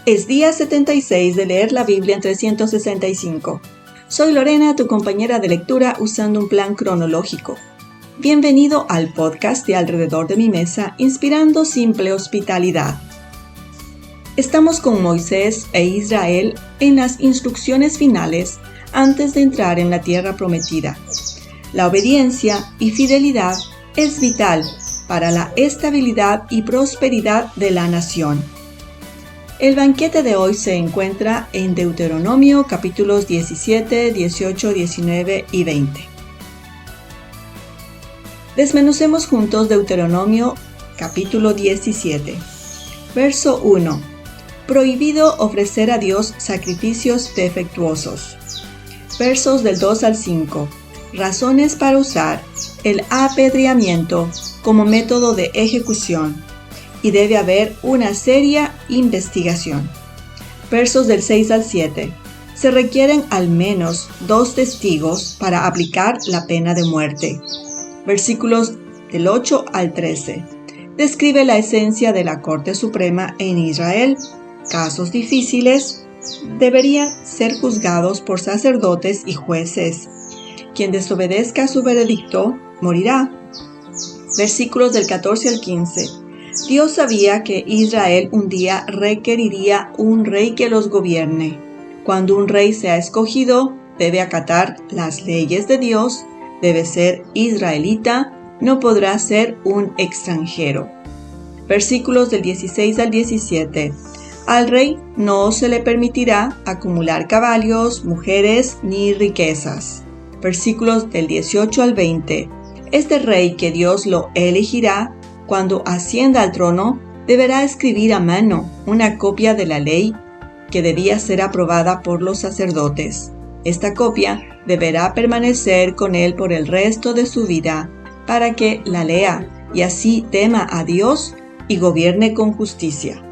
Es día 76 de leer la Biblia en 365. Soy Lorena, tu compañera de lectura usando un plan cronológico. Bienvenido al podcast de Alrededor de mi Mesa, inspirando simple hospitalidad. Estamos con Moisés e Israel en las instrucciones finales antes de entrar en la tierra prometida. La obediencia y fidelidad es vital para la estabilidad y prosperidad de la nación. El banquete de hoy se encuentra en Deuteronomio capítulos 17, 18, 19 y 20. Desmenucemos juntos Deuteronomio capítulo 17. Verso 1. Prohibido ofrecer a Dios sacrificios defectuosos. Versos del 2 al 5. Razones para usar el apedreamiento como método de ejecución. Y debe haber una seria investigación. Versos del 6 al 7. Se requieren al menos 2 testigos para aplicar la pena de muerte. Versículos del 8 al 13. Describe la esencia de la Corte Suprema en Israel. Casos difíciles deberían ser juzgados por sacerdotes y jueces. Quien desobedezca su veredicto morirá. Versículos del 14 al 15. Dios sabía que Israel un día requeriría un rey que los gobierne. Cuando un rey sea escogido, debe acatar las leyes de Dios, debe ser israelita, no podrá ser un extranjero. Versículos del 16 al 17. Al rey no se le permitirá acumular caballos, mujeres ni riquezas. Versículos del 18 al 20. Este rey que Dios lo elegirá, cuando ascienda al trono, deberá escribir a mano una copia de la ley que debía ser aprobada por los sacerdotes. Esta copia deberá permanecer con él por el resto de su vida para que la lea y así tema a Dios y gobierne con justicia.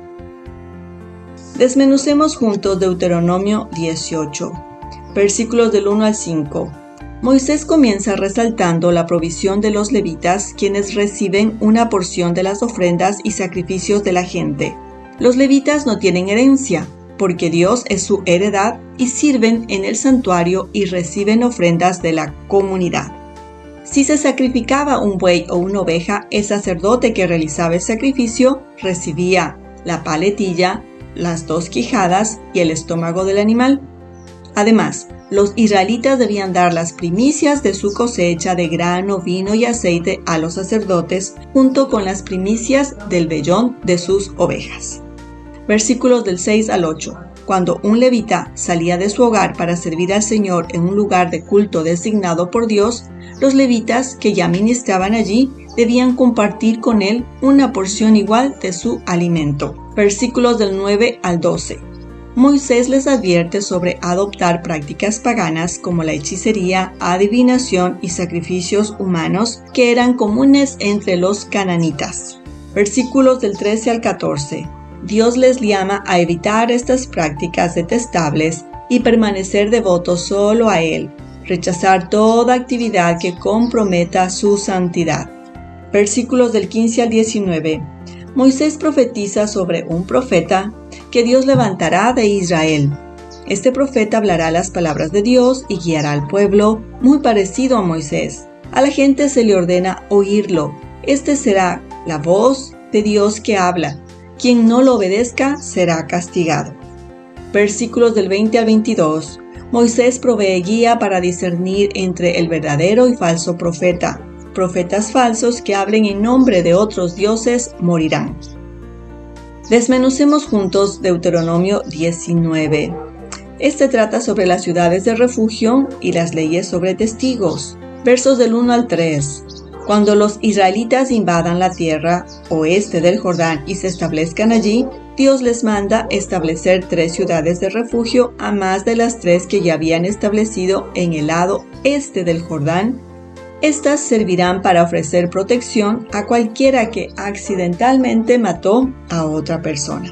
Desmenucemos juntos Deuteronomio 18, versículos del 1 al 5. Moisés comienza resaltando la provisión de los levitas, quienes reciben una porción de las ofrendas y sacrificios de la gente. Los levitas no tienen herencia, porque Dios es su heredad y sirven en el santuario y reciben ofrendas de la comunidad. Si se sacrificaba un buey o una oveja, el sacerdote que realizaba el sacrificio recibía la paletilla, las 2 quijadas y el estómago del animal. Además, los israelitas debían dar las primicias de su cosecha de grano, vino y aceite a los sacerdotes, junto con las primicias del vellón de sus ovejas. Versículos del 6 al 8. Cuando un levita salía de su hogar para servir al Señor en un lugar de culto designado por Dios, los levitas que ya ministraban allí debían compartir con él una porción igual de su alimento. Versículos del 9 al 12. Moisés les advierte sobre adoptar prácticas paganas como la hechicería, adivinación y sacrificios humanos que eran comunes entre los cananitas. Versículos del 13 al 14. Dios les llama a evitar estas prácticas detestables y permanecer devotos solo a Él, rechazar toda actividad que comprometa su santidad. Versículos del 15 al 19. Moisés profetiza sobre un profeta que Dios levantará de Israel. Este profeta hablará las palabras de Dios y guiará al pueblo, muy parecido a Moisés. A la gente se le ordena oírlo. Este será la voz de Dios que habla. Quien no lo obedezca será castigado. Versículos del 20 al 22. Moisés provee guía para discernir entre el verdadero y falso profeta. Profetas falsos que hablen en nombre de otros dioses morirán. Desmenucemos juntos Deuteronomio 19. Este trata sobre las ciudades de refugio y las leyes sobre testigos. Versos del 1 al 3. Cuando los israelitas invadan la tierra oeste del Jordán y se establezcan allí, Dios les manda establecer 3 ciudades de refugio a más de las 3 que ya habían establecido en el lado este del Jordán. Estas servirán para ofrecer protección a cualquiera que accidentalmente mató a otra persona.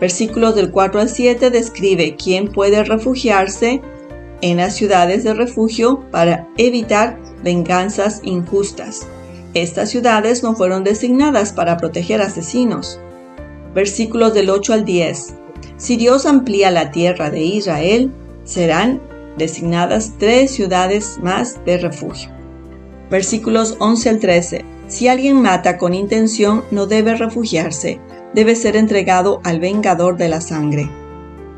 Versículos del 4 al 7 describe quién puede refugiarse en las ciudades de refugio para evitar venganzas injustas. Estas ciudades no fueron designadas para proteger asesinos. Versículos del 8 al 10. Si Dios amplía la tierra de Israel, serán designadas 3 ciudades más de refugio. Versículos 11 al 13. Si alguien mata con intención, no debe refugiarse, debe ser entregado al vengador de la sangre.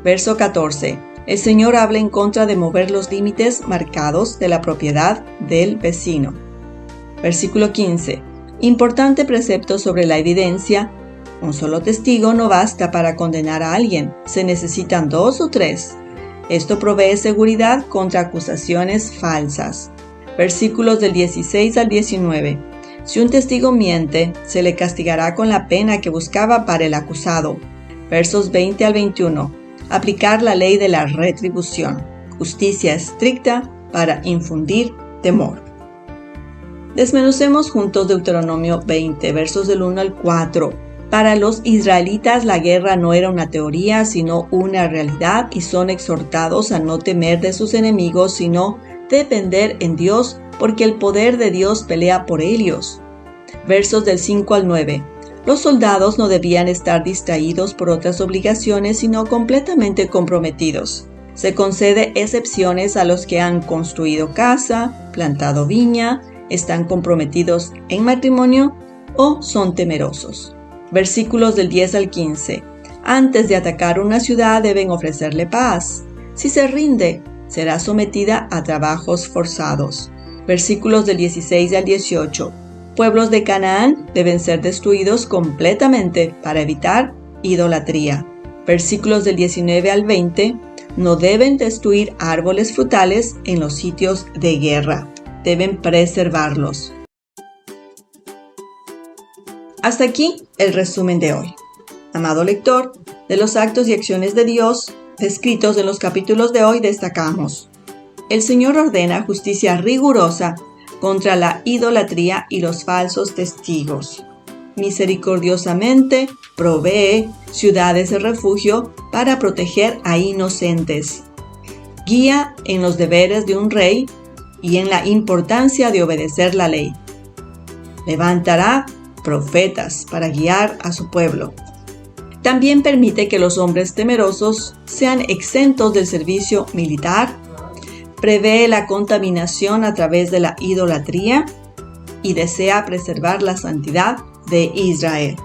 Verso 14. El Señor habla en contra de mover los límites marcados de la propiedad del vecino. Versículo 15. Importante precepto sobre la evidencia. Un solo testigo no basta para condenar a alguien, se necesitan 2 o 3. Esto provee seguridad contra acusaciones falsas. Versículos del 16 al 19. Si un testigo miente, se le castigará con la pena que buscaba para el acusado. Versos 20 al 21. Aplicar la ley de la retribución. Justicia estricta para infundir temor. Desmenucemos juntos Deuteronomio 20, versos del 1 al 4. Para los israelitas la guerra no era una teoría, sino una realidad, y son exhortados a no temer de sus enemigos, sino depender en Dios, porque el poder de Dios pelea por ellos. Versos del 5 al 9. Los soldados no debían estar distraídos por otras obligaciones, sino completamente comprometidos. Se concede excepciones a los que han construido casa, plantado viña, están comprometidos en matrimonio o son temerosos. Versículos del 10 al 15. Antes de atacar una ciudad deben ofrecerle paz. Si se rinde, será sometida a trabajos forzados. Versículos del 16 al 18. Pueblos de Canaán deben ser destruidos completamente para evitar idolatría. Versículos del 19 al 20. No deben destruir árboles frutales en los sitios de guerra. Deben preservarlos. Hasta aquí el resumen de hoy. Amado lector, de los actos y acciones de Dios descritos en los capítulos de hoy destacamos: el Señor ordena justicia rigurosa contra la idolatría y los falsos testigos. Misericordiosamente provee ciudades de refugio para proteger a inocentes. Guía en los deberes de un rey y en la importancia de obedecer la ley. Levantará profetas para guiar a su pueblo. También permite que los hombres temerosos sean exentos del servicio militar. Prevé la contaminación a través de la idolatría y desea preservar la santidad de Israel.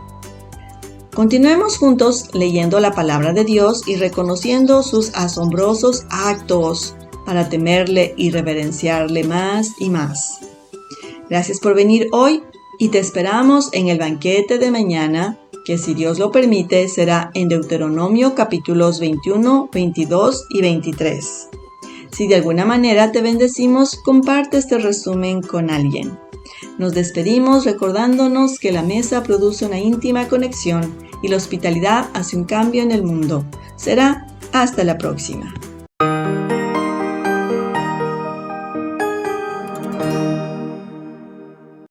Continuemos juntos leyendo la palabra de Dios y reconociendo sus asombrosos actos para temerle y reverenciarle más y más. Gracias por venir hoy y te esperamos en el banquete de mañana, que si Dios lo permite será en Deuteronomio capítulos 21, 22 y 23. Si de alguna manera te bendecimos, comparte este resumen con alguien. Nos despedimos recordándonos que la mesa produce una íntima conexión y la hospitalidad hace un cambio en el mundo. Será hasta la próxima.